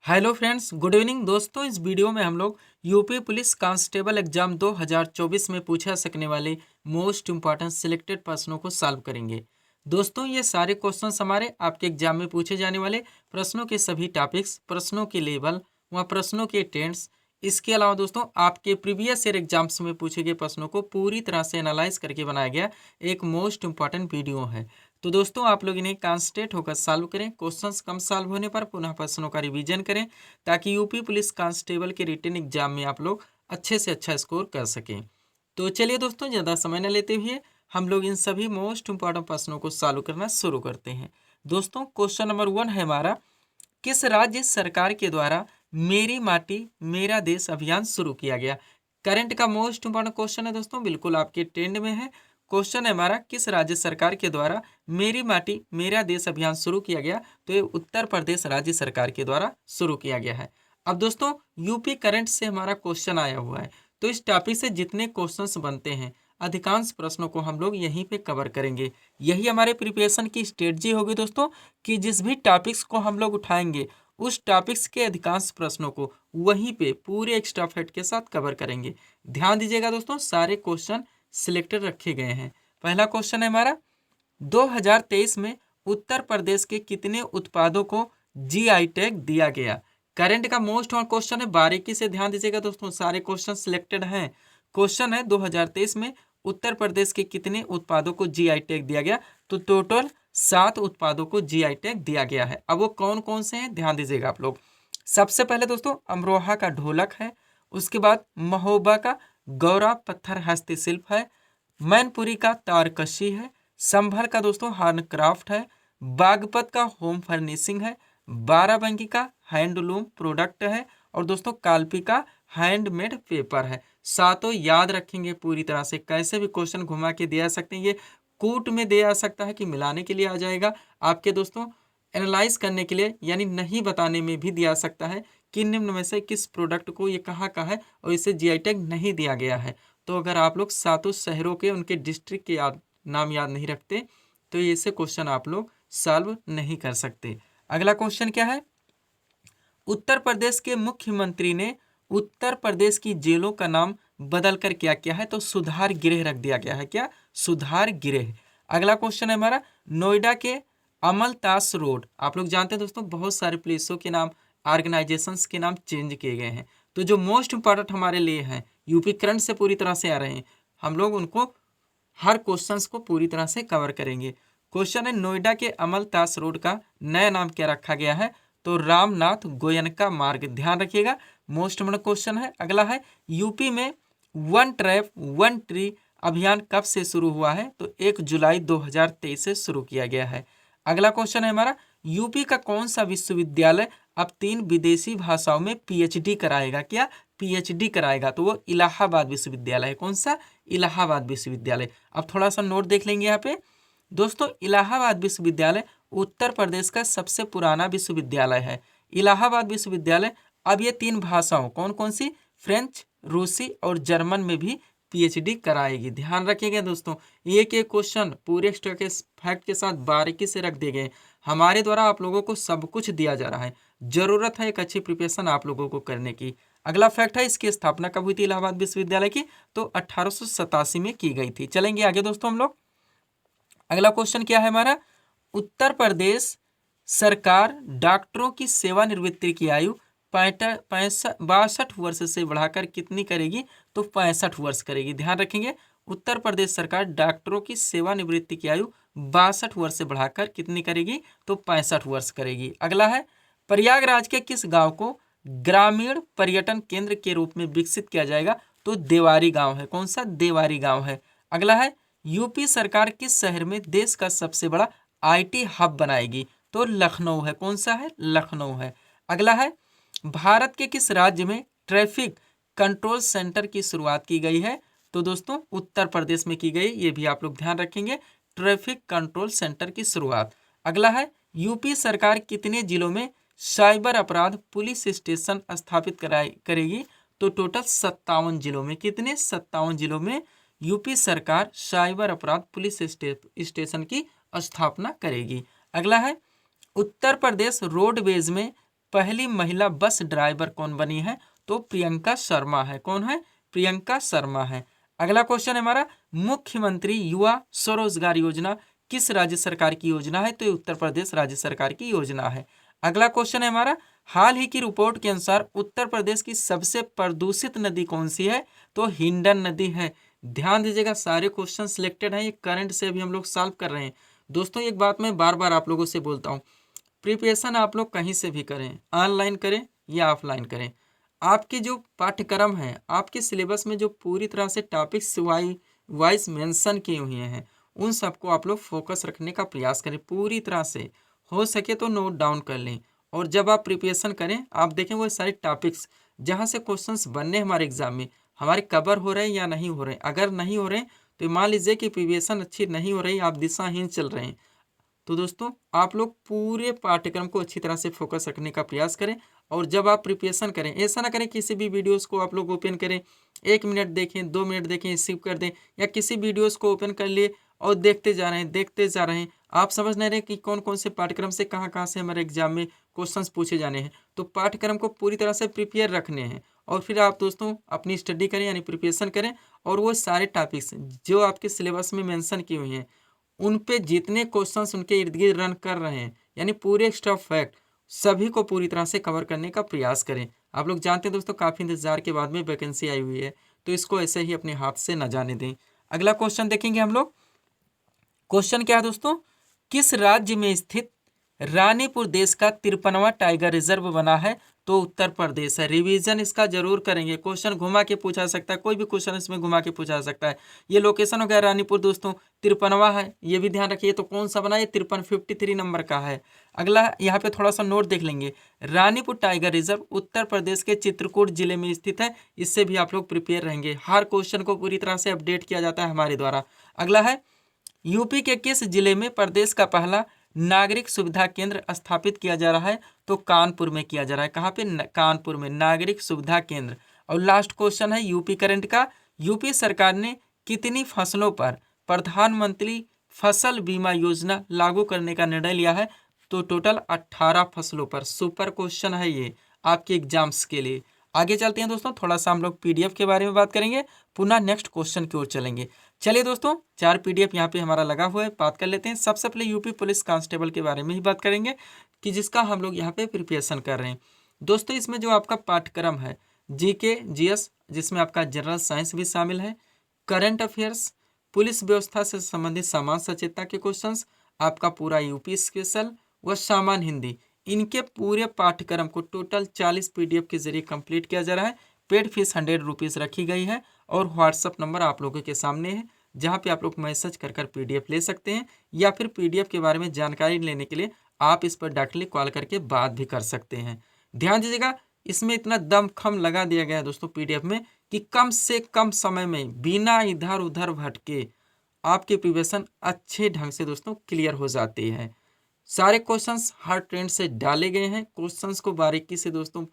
Hello friends, good evening दोस्तों। इस video में हम लोग यूपी पुलिस कांस्टेबल एग्जाम 2024 में पूछा सकने वाले मोस्ट इंपॉर्टेंट सिलेक्टेड प्रश्नों को सॉल्व करेंगे। दोस्तों, ये सारे क्वेश्चंस हमारे आपके एग्जाम में पूछे जाने वाले प्रश्नों के सभी टॉपिक्स, प्रश्नों के लेवल व प्रश्नों के टेंस, इसके अलावा दोस्तों आपके प्रीवियस ईयर एग्जाम्स में पूछे गए प्रश्नों को पूरी तरह से एनालाइज करके बनाया गया एक मोस्ट इंपॉर्टेंट वीडियो है। तो दोस्तों, आप लोग इन्हें कॉन्सेंट्रेट होकर सॉल्व करें। क्वेश्चंस कम सॉल्व होने पर पुनः प्रश्नों का रिवीजन करें ताकि यूपी पुलिस कांस्टेबल के रिटन एग्जाम में आप लोग अच्छे से अच्छा स्कोर कर सकें। तो चलिए दोस्तों, ज़्यादा समय न लेते हुए हम लोग इन सभी मोस्ट इंपॉर्टेंट प्रश्नों को सॉल्व करना शुरू करते हैं। दोस्तों, क्वेश्चन नंबर 1 है हमारा, किस राज्य सरकार के द्वारा मेरी माटी मेरा देश अभियान शुरू किया गया। करंट का मोस्ट इंपॉर्टेंट क्वेश्चन है दोस्तों, बिल्कुल आपके ट्रेंड में है। क्वेश्चन है हमारा, किस राज्य सरकार के द्वारा मेरी माटी मेरा देश अभियान शुरू किया गया। तो ये उत्तर प्रदेश राज्य सरकार के द्वारा शुरू किया गया है। अब दोस्तों, यूपी करंट से हमारा क्वेश्चन आया हुआ है, तो इस टॉपिक से जितने क्वेश्चंस बनते हैं अधिकांश प्रश्नों को हम लोग यहीं पे कवर करेंगे। यही हमारे प्रिपरेशन की स्ट्रेटजी होगी दोस्तों, कि जिस भी टॉपिक्स को हम लोग उठाएंगे उस टॉपिक्स के अधिकांश प्रश्नों को वहीं पे पूरे एक्स्ट्रा फैक्ट के साथ कवर करेंगे। ध्यान दीजिएगा दोस्तों, सारे क्वेश्चन सिलेक्टेड रखे गए हैं। पहला क्वेश्चन है हमारा, 2023 में उत्तर प्रदेश के कितने उत्पादों को जीआई टैग दिया गया। करंट का मोस्ट ऑन क्वेश्चन है, बारीकी से ध्यान दीजिएगा दोस्तों, सारे क्वेश्चन सिलेक्टेड हैं। क्वेश्चन है 2023 में उत्तर प्रदेश के कितने उत्पादों को जीआई टैग दिया गया। तो टोटल 7 उत्पादों को जीआई टैग दिया गया है। अब वो कौन कौन से हैं ध्यान दीजिएगा आप लोग। सबसे पहले दोस्तों अमरोहा का ढोलक है, उसके बाद महोबा का गौरा पत्थर हस्तशिल्प है, मैनपुरी का तारकशी है, संभल का दोस्तों हैंडक्राफ्ट है, बागपत का होम फर्निशिंग है, बाराबंकी का हैंडलूम प्रोडक्ट है और दोस्तों कालपी का हैंडमेड पेपर है। सातों याद रखेंगे पूरी तरह से, कैसे भी क्वेश्चन घुमा के दे आ सकते हैं। ये कूट में दे आ सकता है कि मिलाने के लिए आ जाएगा आपके दोस्तों, एनालाइज करने के लिए यानी नहीं बताने में भी दिया सकता है कि निम्न में से किस प्रोडक्ट को ये कहाँ का है और इसे जीआई टैग नहीं दिया गया है। तो अगर आप लोग सातों शहरों के उनके डिस्ट्रिक्ट के नाम याद नहीं रखते तो ऐसे क्वेश्चन आप लोग सॉल्व नहीं कर सकते। अगला क्वेश्चन क्या है, उत्तर प्रदेश के मुख्यमंत्री ने उत्तर प्रदेश की जेलों का नाम बदलकर क्या किया है। तो सुधार गृह रख दिया गया है। क्या? सुधार गृह। अगला क्वेश्चन है हमारा, नोएडा के अमलतास रोड, आप लोग जानते हैं दोस्तों बहुत सारे प्लेसों के नाम, ऑर्गेनाइजेशंस के नाम चेंज किए गए हैं। तो जो मोस्ट इंपॉर्टेंट हमारे लिए हैं, यूपी करंट से पूरी तरह से आ रहे हैं, हम लोग उनको हर क्वेश्चंस को पूरी तरह से कवर करेंगे। क्वेश्चन है, नोएडा के अमलतास रोड का नया नाम क्या रखा गया है। तो रामनाथ गोयनका मार्ग, ध्यान रखिएगा, मोस्ट इंपॉर्टेंट क्वेश्चन है। अगला है, यूपी में वन ट्रैप वन ट्री अभियान कब से शुरू हुआ है। तो 1 जुलाई 2023 से शुरू किया गया है। अगला क्वेश्चन है हमारा, यूपी का कौन सा विश्वविद्यालय अब 3 विदेशी भाषाओं में पीएचडी कराएगा। क्या? पीएचडी कराएगा। तो वो इलाहाबाद विश्वविद्यालय है। कौन सा? इलाहाबाद विश्वविद्यालय। अब थोड़ा सा नोट देख लेंगे यहाँ पे दोस्तों, इलाहाबाद विश्वविद्यालय उत्तर प्रदेश का सबसे पुराना विश्वविद्यालय है। इलाहाबाद विश्वविद्यालय अब ये 3 भाषाओं, कौन कौन सी, फ्रेंच, रूसी और जर्मन में भी पीएचडी कराएगी। ध्यान रखिएगा दोस्तों, एक एक क्वेश्चन पूरे फैक्ट के साथ बारीकी से रख दिए गए। हमारे द्वारा आप लोगों को सब कुछ दिया जा रहा है, जरूरत है एक अच्छी प्रिपरेशन आप लोगों को करने की। अगला फैक्ट है, इसकी स्थापना कब हुई थी इलाहाबाद विश्वविद्यालय की। तो 1887 में की गई थी। चलेंगे आगे दोस्तों हम लोग। अगला क्वेश्चन क्या है हमारा, उत्तर प्रदेश सरकार डॉक्टरों की सेवानिवृत्ति की आयु 62 वर्ष से बढ़ाकर कितनी करेगी। तो 65 वर्ष करेगी। ध्यान रखेंगे, उत्तर प्रदेश सरकार डॉक्टरों की सेवानिवृत्ति की आयु 62 वर्ष से बढ़ाकर कितनी करेगी। तो 65 वर्ष करेगी। अगला है, प्रयागराज के किस गांव को ग्रामीण पर्यटन केंद्र के रूप में विकसित किया जाएगा। तो देवारी गांव है। कौन सा? देवारी गांव है। अगला है, यूपी सरकार किस शहर में देश का सबसे बड़ा आईटी हब बनाएगी। तो लखनऊ है। कौन सा है? लखनऊ है। अगला है, भारत के किस राज्य में ट्रैफिक कंट्रोल सेंटर की शुरुआत की गई है। तो दोस्तों उत्तर प्रदेश में की गई। ये भी आप लोग ध्यान रखेंगे, ट्रैफिक कंट्रोल सेंटर की शुरुआत। अगला है, यूपी सरकार कितने जिलों में साइबर अपराध पुलिस स्टेशन स्थापित करेगी। तो टोटल 57 जिलों में। कितने? 57 जिलों में यूपी सरकार साइबर अपराध पुलिस स्टेशन की स्थापना करेगी। अगला है, उत्तर प्रदेश रोडवेज में पहली महिला बस ड्राइवर कौन बनी है? तो प्रियंका शर्मा है। कौन है? प्रियंका शर्मा है। अगला क्वेश्चन है हमारा, मुख्यमंत्री युवा स्वरोजगार योजना किस राज्य सरकार की योजना है? तो ये उत्तर प्रदेश राज्य सरकार की योजना है। अगला क्वेश्चन है हमारा, हाल ही की रिपोर्ट के अनुसार उत्तर प्रदेश की सबसे प्रदूषित नदी कौन सी है? तो हिंडन नदी है। ध्यान दीजिएगा, सारे क्वेश्चन सिलेक्टेड हैं, ये करंट से भी हम लोग सॉल्व कर रहे हैं। दोस्तों एक बात मैं बार बार आप लोगों से बोलता हूँ, प्रिपरेशन आप लोग कहीं से भी करें, ऑनलाइन करें या ऑफलाइन करें, आपके जो पाठ्यक्रम है, आपके सिलेबस में जो पूरी तरह से टॉपिक्स वाइज मेंशन किए हुए हैं, उन सबको आप लोग फोकस रखने का प्रयास करें पूरी तरह से। हो सके तो नोट डाउन कर लें, और जब आप प्रिपरेशन करें आप देखें वो सारे टॉपिक्स जहाँ से क्वेश्चंस बनने हमारे एग्जाम में, हमारे कवर हो रहे हैं या नहीं हो रहे हैं। अगर नहीं हो रहे हैं तो मान लीजिए कि प्रिपरेशन अच्छी नहीं हो रही, आप दिशाहीन चल रहे हैं, तो दोस्तों आप लोग पूरे पाठ्यक्रम को अच्छी तरह से फोकस रखने का प्रयास करें। और जब आप प्रिपरेशन करें, ऐसा ना करें किसी भी वीडियोस को आप लोग ओपन करें, 1 मिनट देखें, 2 मिनट देखें, स्किप कर दें, या किसी वीडियोस को ओपन कर लिए और देखते जा रहे हैं, आप समझ नहीं रहे कि कौन कौन से पाठ्यक्रम से कहाँ से हमारे एग्जाम में क्वेश्चंस पूछे जाने हैं। तो पाठ्यक्रम को पूरी तरह से प्रिपेयर रखने हैं, और फिर आप दोस्तों अपनी स्टडी करें यानी प्रिपरेशन करें, और वो सारे टॉपिक्स जो आपके सिलेबस में मेंशन किए हुए हैं उन पे जितने क्वेश्चंस उनके इर्द गिर्द रन कर रहे हैं, यानी पूरे एक्स्ट्रा फैक्ट सभी को पूरी तरह से कवर करने का प्रयास करें। आप लोग जानते हैं दोस्तों, काफ़ी इंतजार के बाद में वैकेंसी आई हुई है, तो इसको ऐसे ही अपने हाथ से न जाने दें। अगला क्वेश्चन देखेंगे हम लोग। क्वेश्चन क्या है दोस्तों, किस राज्य में स्थित रानीपुर देश का 53वां टाइगर रिजर्व बना है? तो उत्तर प्रदेश है। रिवीजन इसका जरूर करेंगे, क्वेश्चन घुमा के पूछा सकता है, कोई भी क्वेश्चन इसमें घुमा के पूछा सकता है। ये लोकेशन हो गया रानीपुर दोस्तों, 53वां है, ये भी ध्यान रखिए। तो कौन सा बना? ये 53 नंबर का है। अगला यहाँ पे थोड़ा सा नोट देख लेंगे, रानीपुर टाइगर रिजर्व उत्तर प्रदेश के चित्रकूट जिले में स्थित है। इससे भी आप लोग प्रिपेयर रहेंगे, हर क्वेश्चन को पूरी तरह से अपडेट किया जाता है हमारे द्वारा। अगला है, यूपी के किस जिले में प्रदेश का पहला नागरिक सुविधा केंद्र स्थापित किया जा रहा है? तो कानपुर में किया जा रहा है। कहाँ पे? कानपुर में नागरिक सुविधा केंद्र। और लास्ट क्वेश्चन है यूपी करंट का, यूपी सरकार ने कितनी फसलों पर प्रधानमंत्री फसल बीमा योजना लागू करने का निर्णय लिया है? तो टोटल 18 फसलों पर। सुपर क्वेश्चन है ये आपके एग्जाम्स के लिए। आगे चलते हैं दोस्तों, थोड़ा सा हम लोग पीडीएफ के बारे में बात करेंगे, पुनः नेक्स्ट क्वेश्चन की ओर चलेंगे। चलिए दोस्तों, 4 पीडीएफ यहाँ पे हमारा लगा हुआ है, बात कर लेते हैं। सबसे पहले यूपी पुलिस कांस्टेबल के बारे में ही बात करेंगे कि जिसका हम लोग यहाँ पे प्रिपरेशन कर रहे हैं। दोस्तों इसमें जो आपका पाठ्यक्रम है जीके जीएस, जिसमें आपका जनरल साइंस भी शामिल है, करंट अफेयर्स, पुलिस व्यवस्था से संबंधित समाज सचेतता के क्वेश्चंस, आपका पूरा यूपी स्पेशल व सामान्य हिंदी, इनके पूरे पाठ्यक्रम को टोटल 40 पीडीएफ के जरिए कंप्लीट किया जा रहा है। पेड फीस 100 रुपीज़ रखी गई है, और व्हाट्सअप नंबर आप लोगों के सामने है, जहाँ पे आप लोग मैसेज कर पीडीएफ ले सकते हैं, या फिर पीडीएफ के बारे में जानकारी लेने के लिए आप इस पर डायरेक्टली कॉल करके बात भी कर सकते हैं। ध्यान दीजिएगा, इसमें इतना दमखम लगा दिया गया है दोस्तों पीडीएफ में कि कम से कम समय में बिना इधर उधर भटके आपके प्रिपरेशन अच्छे ढंग से दोस्तों क्लियर हो जाती है। सारे क्वेश्चंस हर ट्रेंड से डाले गए हैं, क्वेश्चंस को बारीकी से दोस्तों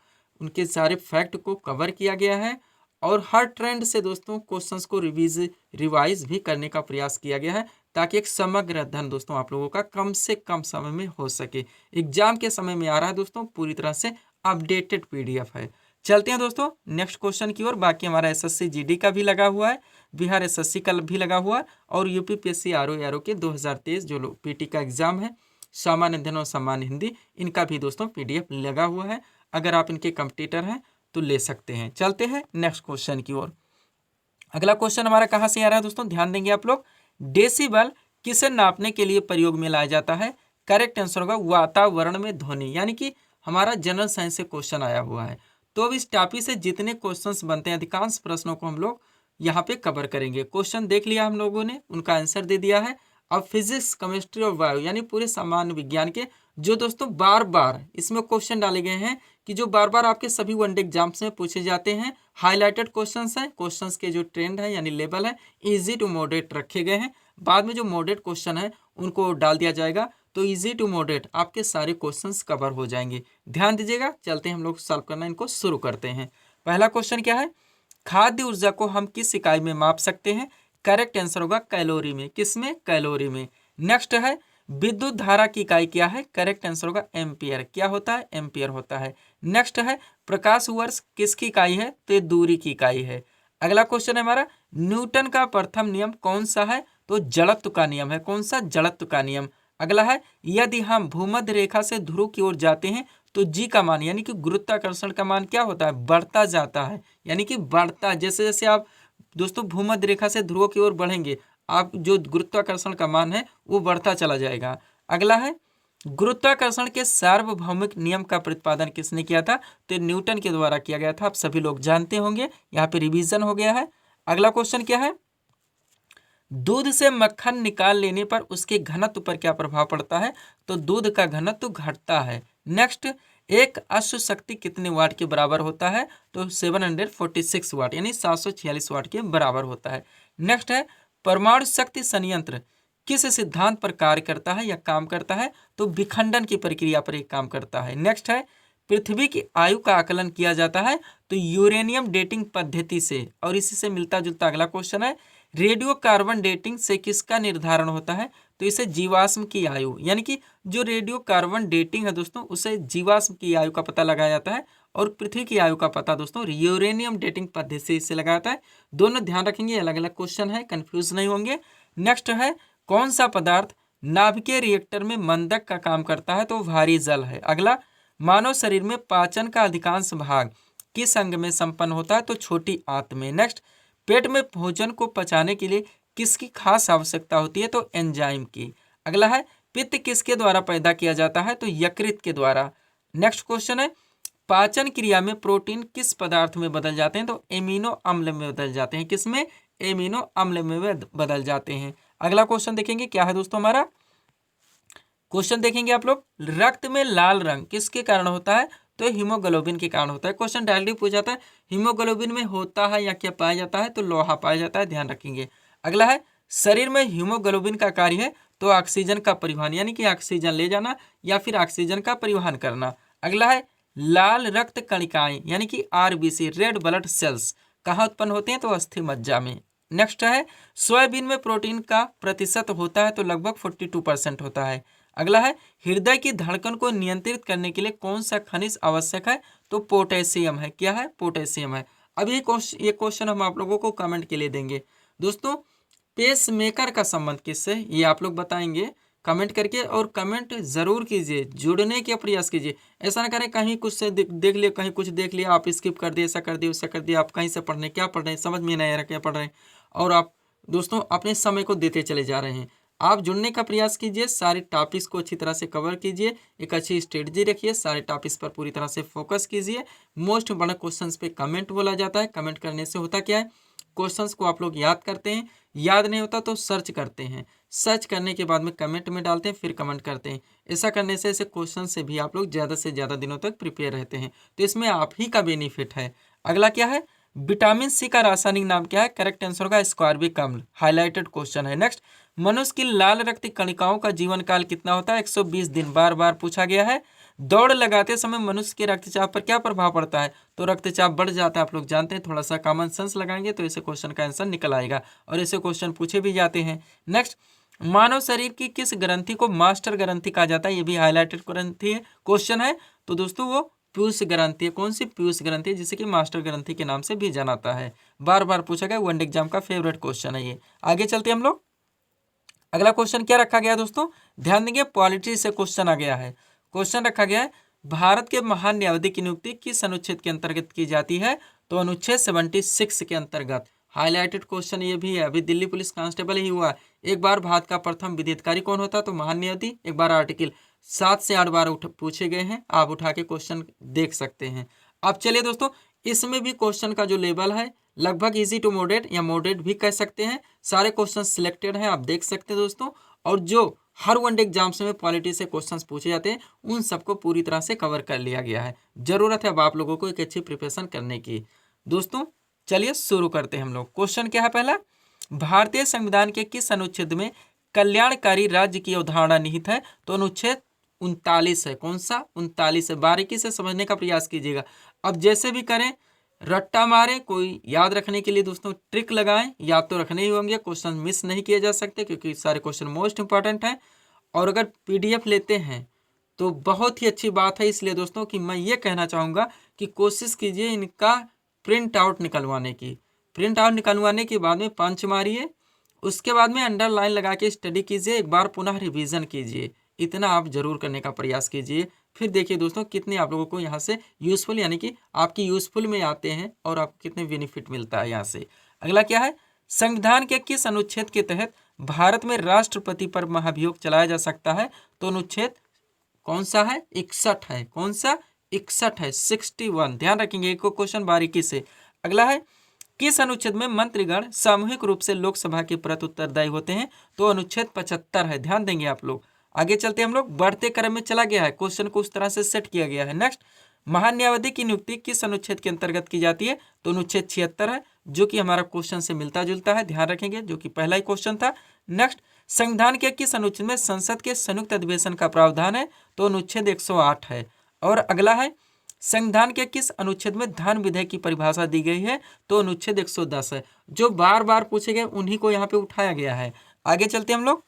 उनके सारे फैक्ट को कवर किया गया है, और हर ट्रेंड से दोस्तों क्वेश्चंस को रिवाइज भी करने का प्रयास किया गया है, ताकि एक समग्र अध्ययन दोस्तों आप लोगों का कम से कम समय में हो सके। एग्जाम के समय में आ रहा है दोस्तों, पूरी तरह से अपडेटेड पीडीएफ है। चलते हैं दोस्तों नेक्स्ट क्वेश्चन की ओर। बाकी हमारा एसएससी जीडी का भी लगा हुआ है, बिहार एसएससी का भी लगा हुआ है, और यूपीपीएससी आरओ के 2023 जो पीटी का एग्जाम है, सामान्य अध्ययन और सामान्य हिंदी, इनका भी दोस्तों पीडीएफ लगा हुआ है। अगर आप इनके कंपटीटर हैं तो ले सकते हैं। चलते हैं नेक्स्ट क्वेश्चन की ओर। अगला क्वेश्चन हमारा कहाँ से आ रहा है दोस्तों, ध्यान देंगे आप लोग। डेसिबल किसे नापने के लिए प्रयोग में लाया जाता है? करेक्ट आंसर होगा वातावरण में ध्वनि, यानी कि हमारा जनरल साइंस से क्वेश्चन आया हुआ है। तो अब इस टॉपिक से जितने क्वेश्चंस बनते हैं, अधिकांश प्रश्नों को हम लोग यहाँ पे कवर करेंगे। क्वेश्चन देख लिया हम लोगों ने, उनका आंसर दे दिया है। अब फिजिक्स, केमिस्ट्री और बायो, यानी पूरे सामान्य विज्ञान के जो दोस्तों बार बार इसमें क्वेश्चन डाले गए हैं, कि जो बार बार आपके सभी वनडे एग्जाम्स में पूछे जाते हैं, हाईलाइटेड क्वेश्चंस हैं। क्वेश्चंस के जो ट्रेंड है यानी लेवल है, इजी टू मॉडरेट रखे गए हैं। बाद में जो मॉडरेट क्वेश्चन है उनको डाल दिया जाएगा, तो इजी टू मॉडरेट आपके सारे क्वेश्चंस कवर हो जाएंगे। ध्यान दीजिएगा, चलते हैं हम लोग सॉल्व करना इनको शुरू करते हैं। पहला क्वेश्चन क्या है, खाद्य ऊर्जा को हम किस इकाई में माप सकते हैं? करेक्ट आंसर होगा कैलोरी में। किसमें? कैलोरी में। नेक्स्ट है, विद्युत धारा की इकाई क्या है? करेक्ट आंसर होगा एम्पियर। क्या होता है? एम्पियर होता है। नेक्स्ट है प्रकाश वर्ष किसकी इकाई है? तो ये दूरी की इकाई है। अगला क्वेश्चन है हमारा, न्यूटन का प्रथम नियम कौन सा है? तो जड़त्व का नियम है। कौन सा? जड़त्व का नियम। अगला है, यदि हम भूमध्य रेखा से ध्रुव की ओर जाते हैं तो जी का मान यानी कि गुरुत्वाकर्षण का मान क्या होता है? बढ़ता जाता है, यानी कि बढ़ता, जैसे जैसे आप दोस्तों भूमध्य रेखा से ध्रुव की ओर बढ़ेंगे, आप जो गुरुत्वाकर्षण का मान है वो बढ़ता चला जाएगा। अगला है, गुरुत्वाकर्षण के सार्वभौमिक नियम का प्रतिपादन किसने किया था? तो न्यूटन के द्वारा किया गया था। आप सभी लोग जानते होंगे, यहाँ पे रिवीजन हो गया है। अगला क्वेश्चन क्या है, दूध से मक्खन निकाल लेने पर उसके घनत्व पर क्या प्रभाव पड़ता है? तो दूध का घनत्व घटता है। नेक्स्ट, एक अश्व शक्ति कितने वाट के बराबर होता है? तो 746 वाट यानी 746 वाट के बराबर होता है। नेक्स्ट है, परमाणु शक्ति संयंत्र किस सिद्धांत पर कार्य करता है या काम करता है? तो विखंडन की प्रक्रिया पर एक काम करता है। नेक्स्ट है, पृथ्वी की आयु का आकलन किया जाता है तो यूरेनियम डेटिंग पद्धति से। और इसी से मिलता जुलता अगला क्वेश्चन है, रेडियो कार्बन डेटिंग से किसका निर्धारण होता है? तो इसे जीवाश्म की आयु, यानी कि जो रेडियो कार्बन डेटिंग है दोस्तों, उसे जीवाश्म की आयु का पता लगाया जाता है। और पृथ्वी की आयु का पता दोस्तों यूरेनियम डेटिंग पद्धति से लगाया जाता है। दोनों ध्यान रखेंगे, अलग अलग क्वेश्चन है, कंफ्यूज नहीं होंगे। नेक्स्ट है, कौन सा पदार्थ नाभिकीय रिएक्टर में मंदक का काम करता है? तो भारी जल है। अगला, मानव शरीर में पाचन का अधिकांश भाग किस अंग में संपन्न होता है? तो छोटी आंत में। नेक्स्ट, पेट में भोजन को पचाने के लिए किसकी खास आवश्यकता होती है? तो एंजाइम की। अगला है, पित्त किसके द्वारा पैदा किया जाता है? तो यकृत के द्वारा। नेक्स्ट क्वेश्चन है, पाचन क्रिया में प्रोटीन किस पदार्थ में बदल जाते हैं? तो एमिनो अम्ल में बदल जाते हैं। किसमें? एमिनो अम्ल में बदल जाते हैं। अगला क्वेश्चन देखेंगे क्या है दोस्तों हमारा, क्वेश्चन देखेंगे आप लोग, रक्त में लाल रंग किसके कारण होता है? तो हीमोग्लोबिन के कारण होता है। क्वेश्चन डायरेक्टली पूछा जाता है, हीमोग्लोबिन में होता है या क्या पाया जाता है? तो लोहा पाया जाता है, ध्यान रखेंगे। अगला है, शरीर में हीमोग्लोबिन का कार्य है तो ऑक्सीजन का परिवहन, यानी कि ऑक्सीजन ले जाना या फिर ऑक्सीजन का परिवहन करना। अगला है, लाल रक्त कणिकाएं यानी कि आरबीसी, रेड ब्लड सेल्स, कहाँ उत्पन्न होते हैं? तो अस्थि मज्जा में। नेक्स्ट है, सोयाबीन में प्रोटीन का प्रतिशत होता है तो लगभग 42% होता है। अगला है, हृदय की धड़कन को नियंत्रित करने के लिए कौन सा खनिज आवश्यक है? तो पोटेशियम है। क्या है? पोटेशियम है। अब ये क्वेश्चन हम आप लोगों को कमेंट के लिए देंगे दोस्तों, पेस मेकर का संबंध किससे, ये आप लोग बताएंगे कमेंट करके। और कमेंट जरूर कीजिए, जुड़ने का प्रयास कीजिए। ऐसा ना करें कहीं कुछ से देख लिया, कहीं कुछ देख लिया, आप स्किप कर दिए, ऐसा कर दिए, वैसा कर दिया, आप कहीं से पढ़ रहे, क्या पढ़ रहे हैं समझ में नहीं आ रहा क्या पढ़ रहे हैं, और आप दोस्तों अपने समय को देते चले जा रहे हैं। आप जुड़ने का प्रयास कीजिए, सारे टॉपिक्स को अच्छी तरह से कवर कीजिए, एक अच्छी स्ट्रेटजी रखिए, सारे टॉपिक्स पर पूरी तरह से फोकस कीजिए। मोस्ट बड़ा क्वेश्चंस पे कमेंट बोला जाता है। कमेंट करने से होता क्या है, क्वेश्चंस को आप लोग याद करते हैं, याद नहीं होता तो सर्च करते हैं, सर्च करने के बाद में कमेंट में डालते हैं, फिर कमेंट करते हैं। ऐसा करने से ऐसे क्वेश्चन से भी आप लोग ज़्यादा से ज़्यादा दिनों तक प्रिपेयर रहते हैं, तो इसमें आप ही का बेनिफिट है। अगला क्या है, विटामिन सी का रासायनिक नाम क्या है? करेक्ट आंसर होगा स्कॉर्बिक अम्ल, हाईलाइटेड क्वेश्चन है। नेक्स्ट, मनुष्य की लाल रक्त कणिकाओं का जीवन काल कितना होता है? 120 दिन, बार बार पूछा गया है। दौड़ लगाते समय मनुष्य के रक्तचाप पर क्या प्रभाव पड़ता है? तो रक्तचाप बढ़ जाता है, आप लोग जानते हैं। थोड़ा सा कॉमन सेंस लगाएंगे तो ऐसे क्वेश्चन का आंसर निकल आएगा, और ऐसे क्वेश्चन पूछे भी जाते हैं। नेक्स्ट, मानव शरीर की किस ग्रंथि को मास्टर ग्रंथि कहा जाता है? ये भी हाईलाइटेड ग्रंथि है, क्वेश्चन है। तो दोस्तों वो पीयूष ग्रंथि है। कौन सी? पीयूष ग्रंथि, जिसे कि मास्टर ग्रंथि के नाम से भी जाना जाता है। बार बार पूछा गया, वन एग्जाम का फेवरेट क्वेश्चन है ये। आगे चलते हम लोग, अगला क्वेश्चन क्या रखा गया दोस्तों, ध्यान देंगे, पॉलिटी से क्वेश्चन आ गया है। क्वेश्चन रखा गया है, भारत के महान न्यायाधीश की नियुक्ति किस अनुच्छेद के अंतर्गत की जाती है? तो अनुच्छेद 76 के अंतर्गत। हाईलाइटेड क्वेश्चन ये भी है, अभी दिल्ली पुलिस कांस्टेबल ही हुआ। एक बार भारत का प्रथम विधि कौन होता? तो महान न्यायाधीश। एक बार आर्टिकल 7 से 8 बार पूछे गए हैं, आप उठा के क्वेश्चन देख सकते हैं। अब चलिए दोस्तों, इसमें भी क्वेश्चन का जो लेवल है लगभग इजी टू मॉडरेट या मॉडरेट भी कह सकते हैं। सारे क्वेश्चन सिलेक्टेड हैं, आप देख सकते हैं दोस्तों। और जो हर वनडे एग्जाम्स में पॉलिटी से क्वेश्चंस पूछे जाते हैं उन सबको पूरी तरह से कवर कर लिया गया है। जरूरत है अब आप लोगों को एक अच्छी प्रिपरेशन करने की। दोस्तों चलिए शुरू करते हैं हम लोग। क्वेश्चन क्या है पहला, भारतीय संविधान के किस अनुच्छेद में कल्याणकारी राज्य की अवधारणा निहित है? तो अनुच्छेद 39 है। कौन सा? 39 है। बारीकी से समझने का प्रयास कीजिएगा। अब जैसे भी करें, रट्टा मारें, कोई याद रखने के लिए दोस्तों ट्रिक लगाएं, याद तो रखने ही होंगे, क्वेश्चन मिस नहीं किए जा सकते क्योंकि सारे क्वेश्चन मोस्ट इंपॉर्टेंट हैं। और अगर PDF लेते हैं तो बहुत ही अच्छी बात है। इसलिए दोस्तों कि मैं ये कहना चाहूँगा कि कोशिश कीजिए इनका प्रिंट आउट निकलवाने की। प्रिंट आउट निकलवाने के बाद में पंच मारिए, उसके बाद में अंडरलाइन लगा के स्टडी कीजिए, एक बार पुनः रिवीजन कीजिए। इतना आप जरूर करने का प्रयास कीजिए। फिर देखिए दोस्तों कितने आप लोगों को यहाँ से यूजफुल यानी कि आपकी यूजफुल में आते हैं और आपको कितने बेनिफिट मिलता है यहाँ से। अगला क्या है, संविधान के किस अनुच्छेद के तहत भारत में राष्ट्रपति पर महाभियोग चलाया जा सकता है? तो अनुच्छेद कौन सा है? 61 है। कौन सा? 61 है, 61। ध्यान रखेंगे, एक क्वेश्चन बारीकी से। अगला है, किस अनुच्छेद में मंत्रीगण सामूहिक रूप से लोकसभा के प्रति उत्तरदायी होते हैं? तो अनुच्छेद 75 है। ध्यान देंगे आप लोग। आगे चलते हम लोग बढ़ते क्रम में चला गया है, क्वेश्चन को उस तरह से सेट किया गया है। नेक्स्ट, महान्यायावधि की नियुक्ति किस अनुच्छेद के अंतर्गत की जाती है? तो अनुच्छेद 76 है, जो कि हमारा क्वेश्चन से मिलता जुलता है। ध्यान रखेंगे, जो कि पहला ही क्वेश्चन था। नेक्स्ट, संविधान के किस अनुच्छेद में संसद के संयुक्त अधिवेशन का प्रावधान है? तो अनुच्छेद 108 है। और अगला है, संविधान के किस अनुच्छेद में धन विधेयक की परिभाषा दी गई है? तो अनुच्छेद 110 है। जो बार बार पूछे गए उन्हीं को यहाँ पे उठाया गया है। आगे चलते हम लोग।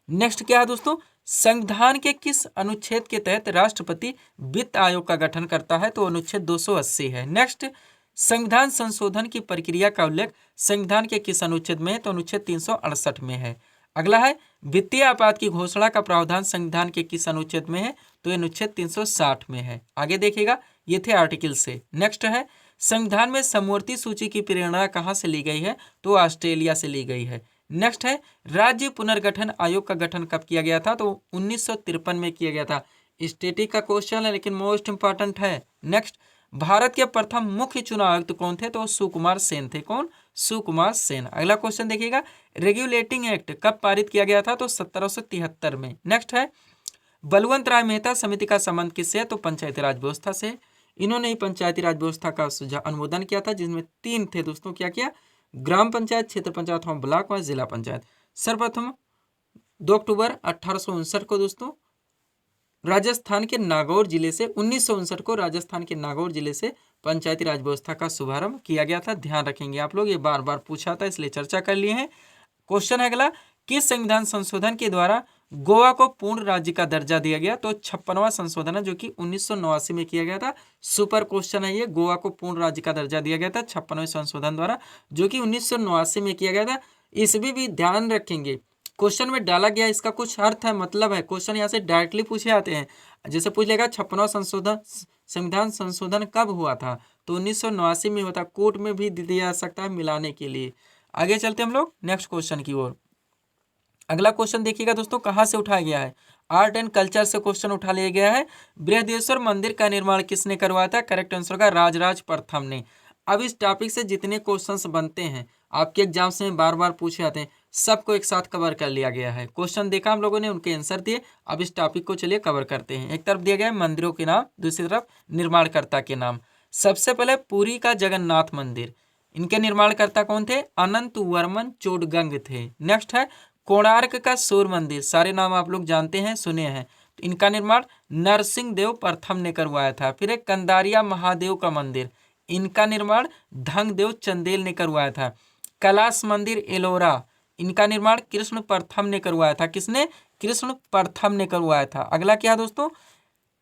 नेक्स्ट क्या है दोस्तों, संविधान के किस अनुच्छेद के तहत राष्ट्रपति वित्त आयोग का गठन करता है? तो अनुच्छेद 280 है। नेक्स्ट, संविधान संशोधन की प्रक्रिया का उल्लेख संविधान के किस अनुच्छेद में है? तो अनुच्छेद 368 में है। अगला है, वित्तीय आपात की घोषणा का प्रावधान संविधान के किस अनुच्छेद में है? तो अनुच्छेद 360 में है। आगे देखिएगा, ये थे आर्टिकल से। नेक्स्ट है, संविधान में समवर्ती सूची की प्रेरणा कहाँ से ली गई है? तो ऑस्ट्रेलिया से ली गई है। नेक्स्ट है, राज्य पुनर्गठन आयोग का गठन कब किया गया था? तो 1953 में किया गया था। स्टैटिक का क्वेश्चन है लेकिन मोस्ट इंपॉर्टेंट है। नेक्स्ट, भारत के प्रथम मुख्य चुनाव आयुक्त कौन थे? तो सुकुमार सेन थे। कौन? सुकुमार सेन। अगला क्वेश्चन देखिएगा, रेगुलेटिंग एक्ट कब पारित किया गया था? तो 1773 में। नेक्स्ट है, बलवंत राय मेहता समिति का संबंध किससे है? तो पंचायती राज व्यवस्था से। इन्होंने ही पंचायती राज व्यवस्था का अनुमोदन किया था, जिसमें 3 थे दोस्तों। क्या किया? ग्राम पंचायत, क्षेत्र पंचायत, ब्लॉक व जिला पंचायत। सर्वप्रथम 2 अक्टूबर 1859 को दोस्तों राजस्थान के नागौर जिले से 1959 को राजस्थान के नागौर जिले से पंचायती राज व्यवस्था का शुभारंभ किया गया था। ध्यान रखेंगे आप लोग, ये बार बार पूछा था इसलिए चर्चा कर लिए हैं। क्वेश्चन है अगला, किस संविधान संशोधन के द्वारा गोवा को पूर्ण राज्य का दर्जा दिया गया? तो 56वां संशोधन है, जो कि 1989 में किया गया था। सुपर क्वेश्चन है ये, गोवा को पूर्ण राज्य का दर्जा दिया गया था 56वें संशोधन द्वारा, जो कि 1989 में किया गया था। इसमें भी ध्यान रखेंगे, क्वेश्चन में डाला गया इसका कुछ अर्थ है, मतलब है। क्वेश्चन यहाँ से डायरेक्टली पूछे जाते हैं। जैसे पूछ लेगा 56वां संशोधन संविधान संशोधन कब हुआ था? तो 1989 में हुआ था। कोर्ट में भी दिया जा सकता है मिलाने के लिए। आगे चलते हम लोग नेक्स्ट क्वेश्चन की ओर। अगला क्वेश्चन देखिएगा दोस्तों, कहाँ से उठाया गया है? आर्ट एंड कल्चर से क्वेश्चन उठा लिया गया है। बृहदेश्वर मंदिर का निर्माण किसने करवाया था? करेक्ट आंसर होगा राजराज प्रथम ने। अब इस टॉपिक से जितने क्वेश्चंस बनते हैं आपके एग्जाम्स में बार बार पूछे जाते हैं, सबको एक साथ कवर कर लिया गया है। क्वेश्चन देखा हम लोगों ने, उनके आंसर दिए। अब इस टॉपिक को चलिए कवर करते हैं। एक तरफ दिया गया है मंदिरों के नाम, दूसरी तरफ निर्माणकर्ता के नाम। सबसे पहले पुरी का जगन्नाथ मंदिर, इनके निर्माणकर्ता कौन थे? अनंत वर्मन चोडगंग थे। नेक्स्ट है कोणार्क का सूर्य मंदिर, सारे नाम आप लोग जानते हैं, सुने हैं। तो इनका निर्माण नरसिंह देव प्रथम ने करवाया था। फिर एक कंदारिया महादेव का मंदिर, इनका निर्माण धंगदेव चंदेल ने करवाया था। कैलाश मंदिर एलोरा, इनका निर्माण कृष्ण प्रथम ने करवाया था। किसने? कृष्ण प्रथम ने करवाया था। अगला क्या दोस्तों?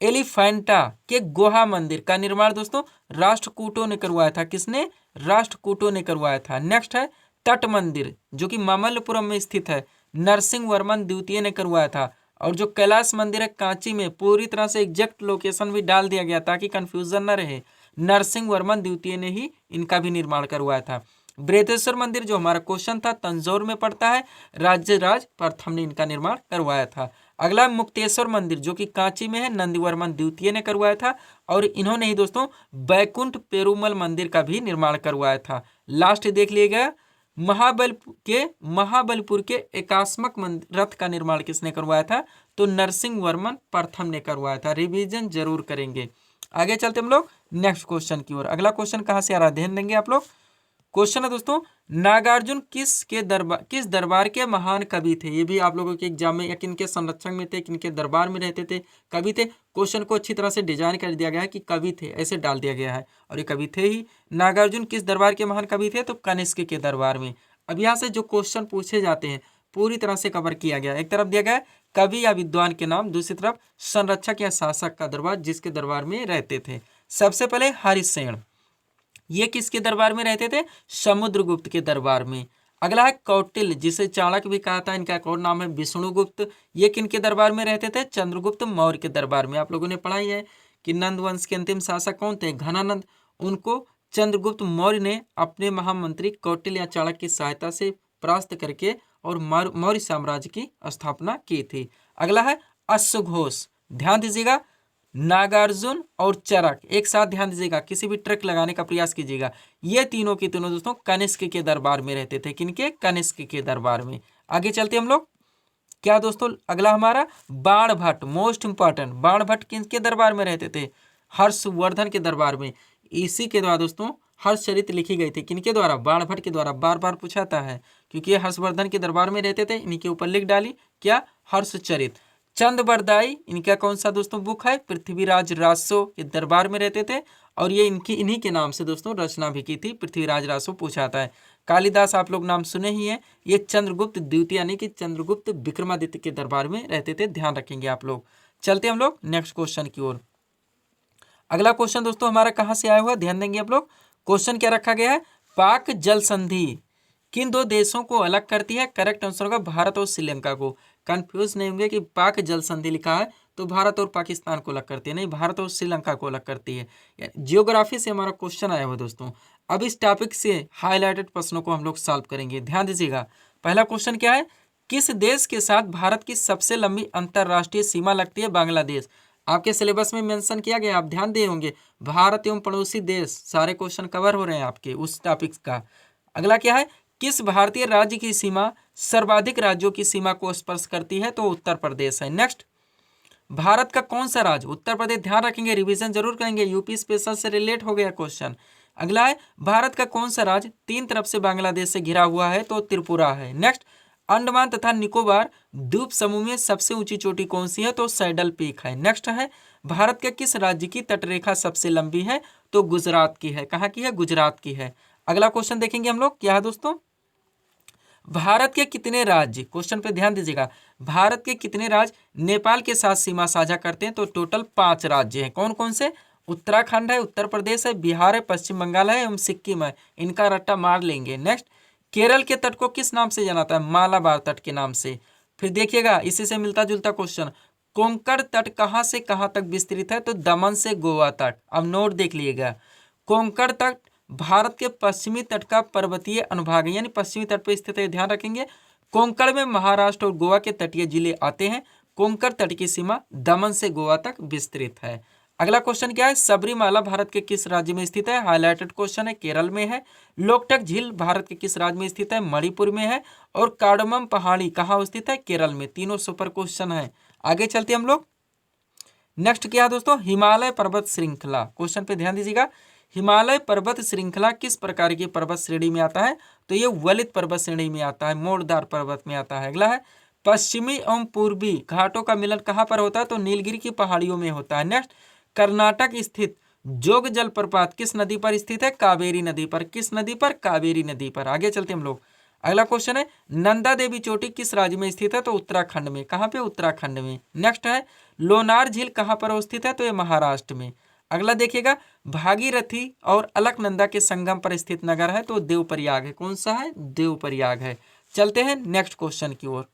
एलिफेंटा के गुहा मंदिर का निर्माण दोस्तों राष्ट्रकूटों ने करवाया था। किसने? राष्ट्रकूटों ने करवाया था। नेक्स्ट है तट मंदिर, जो कि मामल्लपुरम में स्थित है, नरसिंह वर्मन द्वितीय ने करवाया था। और जो कैलाश मंदिर है कांची में, पूरी तरह से एग्जैक्ट लोकेशन भी डाल दिया गया ताकि कंफ्यूजन न रहे, नरसिंह वर्मन द्वितीय ने ही इनका भी निर्माण करवाया था। बृहदेश्वर मंदिर जो हमारा क्वेश्चन था तंजौर में पड़ता है, राजराज प्रथम ने इनका निर्माण करवाया था। अगला मुक्तेश्वर मंदिर जो कि कांची में है, नंदीवर्मन द्वितीय ने करवाया था। और इन्होंने ही दोस्तों बैकुंठ पेरुमल मंदिर का भी निर्माण करवाया था। लास्ट देख लीजिएगा, महाबलपुर के एकास्मक रथ का निर्माण किसने करवाया था? तो नरसिंह वर्मन प्रथम ने करवाया था। रिवीजन जरूर करेंगे। आगे चलते हम लोग नेक्स्ट क्वेश्चन की ओर। अगला क्वेश्चन कहाँ से आ रहा है ध्यान देंगे आप लोग। क्वेश्चन है दोस्तों, नागार्जुन किस दरबार के महान कवि थे? ये भी आप लोगों के एग्जाम में या किनके संरक्षण में थे, किनके दरबार में रहते थे, कवि थे। क्वेश्चन को अच्छी तरह से डिजाइन कर दिया गया है कि कवि थे, ऐसे डाल दिया गया है और ये कवि थे ही। नागार्जुन किस दरबार के महान कवि थे? तो कनिष्क के दरबार में। अब यहाँ से जो क्वेश्चन पूछे जाते हैं पूरी तरह से कवर किया गया। एक तरफ दिया गया है कवि या विद्वान के नाम, दूसरी तरफ संरक्षक या शासक का दरबार जिसके दरबार में रहते थे। सबसे पहले हरिसेन, ये किसके दरबार में रहते थे? समुद्रगुप्त के दरबार में। अगला है कौटिल्य, जिसे चाणक्य भी कहा था, इनका एक और नाम है विष्णुगुप्त। ये किनके दरबार में रहते थे? चंद्रगुप्त मौर्य के दरबार में। आप लोगों ने पढ़ा ही है कि नंद वंश के अंतिम शासक कौन थे? घनानंद। उनको चंद्रगुप्त मौर्य ने अपने महामंत्री कौटिल्य या चाणक्य की सहायता से परास्त करके और मौर्य साम्राज्य की स्थापना की थी। अगला है अश्वघोष, ध्यान दीजिएगा, नागार्जुन और चरक, एक साथ ध्यान दीजिएगा, किसी भी ट्रिक लगाने का प्रयास कीजिएगा। ये तीनों के तीनों दोस्तों कनिष्क के दरबार में रहते थे। किनके? कनिष्क के दरबार में। आगे चलते हम लोग, क्या दोस्तों अगला हमारा बाणभट्ट, मोस्ट इंपॉर्टेंट। बाणभट्ट किनके दरबार में रहते थे? हर्षवर्धन के दरबार में। इसी के द्वारा दोस्तों हर्षचरित लिखी गई थी। किनके द्वारा? बाणभट्ट के द्वारा। बार बार पूछा जाता है क्योंकि ये हर्षवर्धन के दरबार में रहते थे, इनके ऊपर लिख डाली क्या? हर्षचरित। चंदबरदाई, इनका कौन सा दोस्तों बुक है? पृथ्वीराज रासो के दरबार में रहते थे और ये इन्हीं के नाम से दोस्तों रचना भी की थी। पृथ्वीराज रासो पूछा जाता है। कालिदास आप लोग नाम सुने ही हैं, ये चंद्रगुप्त द्वितीय यानी कि चंद्रगुप्त विक्रमादित्य के दरबार में रहते थे, ध्यान रखेंगे आप लोग। चलते हम लोग नेक्स्ट क्वेश्चन की ओर। अगला क्वेश्चन दोस्तों हमारा कहाँ से आया हुआ, ध्यान देंगे आप लोग। क्वेश्चन क्या रखा गया है? पाक जल संधि किन दो देशों को अलग करती है? करेक्ट आंसर होगा भारत और श्रीलंका को। कंफ्यूज नहीं होंगे कि पाक जल संधि लिखा है तो भारत और पाकिस्तान को अलग करती है, नहीं, भारत और श्रीलंका को अलग करती है। जियोग्राफी से हमारा क्वेश्चन आया हुआ दोस्तों। अब इस टॉपिक से हाईलाइटेड प्रश्नों को हम लोग सॉल्व करेंगे, ध्यान दीजिएगा। पहला क्वेश्चन क्या है? किस देश के साथ भारत की सबसे लंबी अंतरराष्ट्रीय सीमा लगती है? बांग्लादेश। आपके सिलेबस में मेंशन किया गया, आप ध्यान दिए होंगे। भारत एवं पड़ोसी देश, सारे क्वेश्चन कवर हो रहे हैं आपके उस टॉपिक का। अगला क्या है? किस भारतीय राज्य की सीमा सर्वाधिक राज्यों की सीमा को स्पर्श करती है? तो उत्तर प्रदेश है। नेक्स्ट, भारत का कौन सा राज्य? उत्तर प्रदेश, ध्यान रखेंगे, रिवीजन जरूर करेंगे, यूपी स्पेशल से रिलेट हो गया क्वेश्चन। अगला है भारत का कौन सा राज्य तीन तरफ से बांग्लादेश से घिरा हुआ है? तो त्रिपुरा है। नेक्स्ट, अंडमान तथा निकोबार द्वीप समूह में सबसे ऊंची चोटी कौन सी है? तो सैडल पीक है। नेक्स्ट है भारत के किस राज्य की तटरेखा सबसे लंबी है? तो गुजरात की है। कहाँ की है? गुजरात की है। अगला क्वेश्चन देखेंगे हम लोग, क्या है दोस्तों? भारत के कितने राज्य, क्वेश्चन पे ध्यान दीजिएगा, भारत के कितने राज्य नेपाल के साथ सीमा साझा करते हैं? तो टोटल 5 राज्य हैं। कौन कौन से? उत्तराखंड है, उत्तर प्रदेश है, बिहार है, पश्चिम बंगाल है एवं सिक्किम है। इनका रट्टा मार लेंगे। नेक्स्ट, केरल के तट को किस नाम से जाना जाता है? मालाबार तट के नाम से। फिर देखिएगा इसी से मिलता जुलता क्वेश्चन, कोंकण तट कहाँ से कहाँ तक विस्तृत है? तो दमन से गोवा तक। अब नोट देख लीजिएगा, कोंकण तट भारत के पश्चिमी तट का पर्वतीय अनुभाग है, यानी पश्चिमी तट पर स्थित है, ध्यान रखेंगे। कोंकण में महाराष्ट्र और गोवा के तटीय जिले आते हैं। कोंकण तट की सीमा दमन से गोवा तक विस्तृत है। अगला क्वेश्चन क्या है? सबरीमाला भारत के किस राज्य में स्थित है? हाईलाइटेड क्वेश्चन है, केरल में है। लोकटक झील भारत के किस राज्य में स्थित है? मणिपुर में है। और कार्डमम पहाड़ी कहाँ स्थित है? केरल में। तीनों सुपर क्वेश्चन है। आगे चलते हम लोग, नेक्स्ट क्या है दोस्तों? हिमालय पर्वत श्रृंखला, क्वेश्चन पे ध्यान दीजिएगा। हिमालय पर्वत श्रृंखला किस प्रकार की पर्वत श्रेणी में आता है? तो ये वलित पर्वत श्रेणी में आता है, मोड़दार पर्वत में आता है। अगला है पश्चिमी एवं पूर्वी घाटों का मिलन कहाँ पर होता है? तो नीलगिरी की पहाड़ियों में होता है। नेक्स्ट, कर्नाटक स्थित जोग जलप्रपात किस नदी पर स्थित है? कावेरी नदी पर। किस नदी पर? कावेरी नदी पर। आगे चलते हम लोग, अगला क्वेश्चन है नंदा देवी चोटी किस राज्य में स्थित है? तो उत्तराखंड में। कहाँ पे? उत्तराखंड में। नेक्स्ट है लोनार झील कहाँ पर स्थित है? तो ये महाराष्ट्र में। अगला देखिएगा भागीरथी और अलकनंदा के संगम पर स्थित नगर है, तो देवप्रयाग है। कौन सा है? देवप्रयाग है। चलते हैं नेक्स्ट क्वेश्चन की ओर।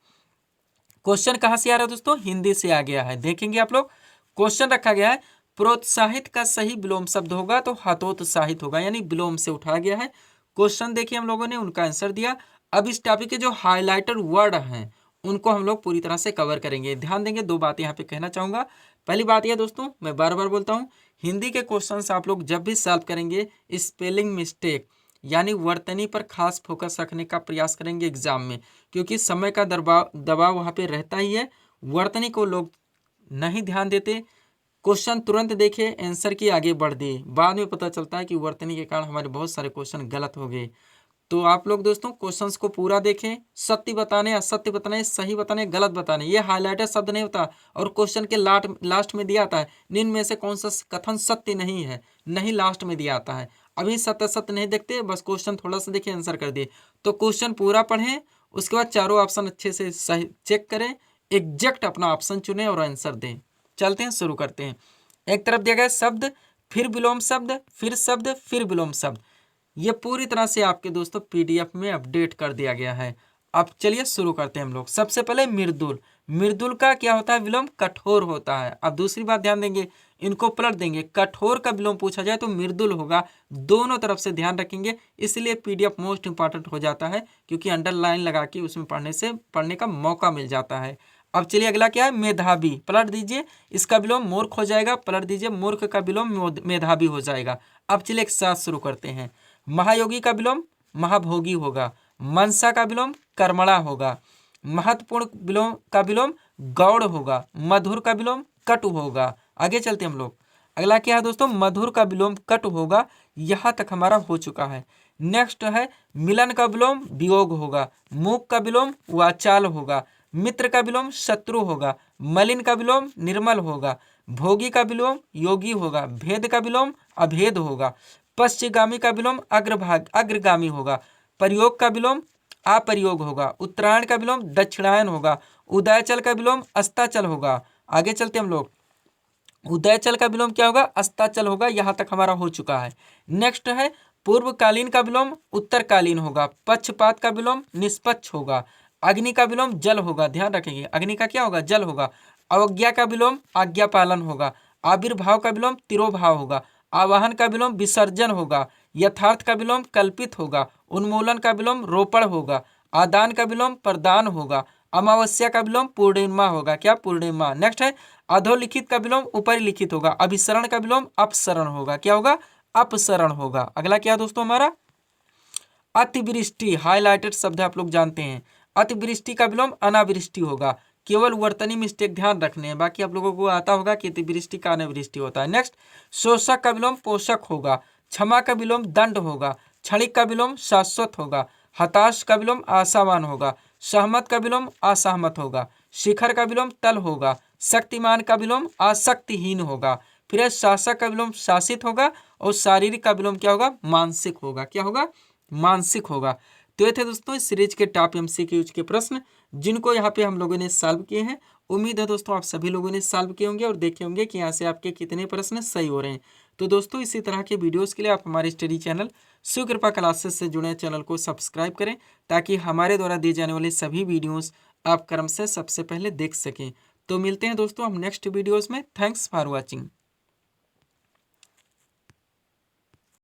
क्वेश्चन कहाँ से आ रहा है दोस्तों? हिंदी से आ गया है, देखेंगे आप लोग। क्वेश्चन रखा गया है प्रोत्साहित का सही विलोम शब्द होगा तो हतोत्साहित होगा, यानी विलोम से उठाया गया है। क्वेश्चन देखिए हम लोगों ने उनका आंसर दिया। अब इस टॉपिक के जो हाईलाइटेड वर्ड हैं उनको हम लोग पूरी तरह से कवर करेंगे, ध्यान देंगे। 2 बातें यहाँ पे कहना चाहूँगा। पहली बात यह दोस्तों, मैं बार बार बोलता हूँ, हिंदी के क्वेश्चन आप लोग जब भी सॉल्व करेंगे स्पेलिंग मिस्टेक यानी वर्तनी पर खास फोकस रखने का प्रयास करेंगे एग्जाम में, क्योंकि समय का दबाव वहाँ पे रहता ही है। वर्तनी को लोग नहीं ध्यान देते, क्वेश्चन तुरंत देखे, आंसर की आगे बढ़ दिए, बाद में पता चलता है कि वर्तनी के कारण हमारे बहुत सारे क्वेश्चन गलत हो गए। तो आप लोग दोस्तों क्वेश्चंस को पूरा देखें, सत्य बताने, असत्य बताने, सही बताने, गलत बताने, ये हाईलाइटेड शब्द नहीं होता। और क्वेश्चन के लास्ट में दिया आता है निम्न में से कौन सा कथन सत्य नहीं है, नहीं लास्ट में दिया आता है। अभी सत्य नहीं देखते, बस क्वेश्चन थोड़ा सा देखे आंसर कर दिए। तो क्वेश्चन पूरा पढ़ें उसके बाद चारों ऑप्शन अच्छे से सही चेक करें, एग्जैक्ट अपना ऑप्शन चुनें और आंसर दें। चलते हैं, शुरू करते हैं। एक तरफ दिया गया शब्द, फिर विलोम शब्द, फिर शब्द, फिर विलोम शब्द। ये पूरी तरह से आपके दोस्तों पीडीएफ में अपडेट कर दिया गया है। अब चलिए शुरू करते हैं हम लोग। सबसे पहले मृदुल। मृदुल का क्या होता है विलोम? कठोर होता है। अब दूसरी बात ध्यान देंगे, इनको पलट देंगे। कठोर का विलोम पूछा जाए तो मृदुल होगा। दोनों तरफ से ध्यान रखेंगे, इसलिए पीडीएफ मोस्ट इंपॉर्टेंट हो जाता है, क्योंकि अंडरलाइन लगा के उसमें पढ़ने का मौका मिल जाता है। अब चलिए अगला क्या है? मेधावी। पलट दीजिए, इसका विलोम मूर्ख हो जाएगा। पलट दीजिए, मूर्ख का विलोम मेधावी हो जाएगा। अब चलिए एक साथ शुरू करते हैं। महायोगी का विलोम महाभोगी होगा। मनसा का विलोम कर्मणा होगा। महत्वपूर्ण विलोम का विलोम गौड़ होगा। मधुर का विलोम कटु होगा। आगे चलते हम लोग। अगला क्या है दोस्तों? मधुर का विलोम कटु होगा। यहाँ तक हमारा हो चुका है। नेक्स्ट है मिलन का विलोम वियोग होगा। मूक का विलोम वाचाल होगा। मित्र का विलोम शत्रु होगा। मलिन का विलोम निर्मल होगा। भोगी का विलोम योगी होगा। भेद का विलोम अभेद होगा। पश्चिगामी का विलोम अग्रगामी होगा। प्रयोग का विलोम अप्रयोग होगा। उत्तरायण का विलोम दक्षिणायन होगा। उदयचल का विलोम अस्ताचल होगा। आगे चलते हम लोग। उदयचल का विलोम क्या होगा? अस्ताचल होगा। यहाँ तक हमारा हो चुका है। नेक्स्ट है पूर्वकालीन का विलोम उत्तरकालीन होगा। पक्षपात का विलोम निष्पक्ष होगा। अग्नि का विलोम जल होगा। ध्यान रखेंगे, अग्नि का क्या होगा? जल होगा। अवज्ञा का विलोम आज्ञा पालन होगा। आविर्भाव का विलोम तिरोभाव होगा। आवाहन का विलोम विसर्जन होगा। यथार्थ का विलोम कल्पित होगा। उन्मूलन का विलोम रोपण होगा। आदान का विलोम प्रदान होगा। अमावस्या का विलोम पूर्णिमा होगा। क्या? पूर्णिमा। नेक्स्ट है अधोलिखित का विलोम उपरिलिखित होगा। अभिसरण का विलोम अपसरण होगा। क्या होगा? अपसरण होगा। अगला क्या दोस्तों हमारा? अतिवृष्टि। हाईलाइटेड शब्द आप लोग जानते हैं। अतिवृष्टि का विलोम अनावृष्टि होगा। केवल वर्तनी मिस्टेक ध्यान रखने हैं, बाकी आप लोगों को आता होगा कि अतिवृष्टि का अनावृष्टि होता है। नेक्स्ट शोषक का विलोम पोषक होगा। क्षमा का विलोम दंड होगा। क्षणिक का विलोम शाश्वत होगा। हताश का विलोम आशावान होगा। सहमत का विलोम असहमत होगा। शिखर का विलोम तल होगा। शक्तिमान का विलोम आसक्तिहीन होगा। फिर शासक का विलोम शासित होगा। और शारीरिक का विलोम क्या होगा? मानसिक होगा। क्या होगा? मानसिक होगा। तो ये थे दोस्तों इस सीरीज के टॉप एमसीक्यूज के प्रश्न, जिनको यहाँ पे हम लोगों ने सॉल्व किए हैं। उम्मीद है दोस्तों आप सभी लोगों ने सॉल्व किए होंगे और देखे होंगे कि यहाँ से आपके कितने प्रश्न सही हो रहे हैं। तो दोस्तों इसी तरह के वीडियोस के लिए आप हमारे स्टडी चैनल शिव कृपा क्लासेस से जुड़े चैनल को सब्सक्राइब करें, ताकि हमारे द्वारा दिए जाने वाले सभी वीडियोस आप क्रम से सबसे पहले देख सकें। तो मिलते हैं दोस्तों हम नेक्स्ट वीडियोस में। Thanks for watching.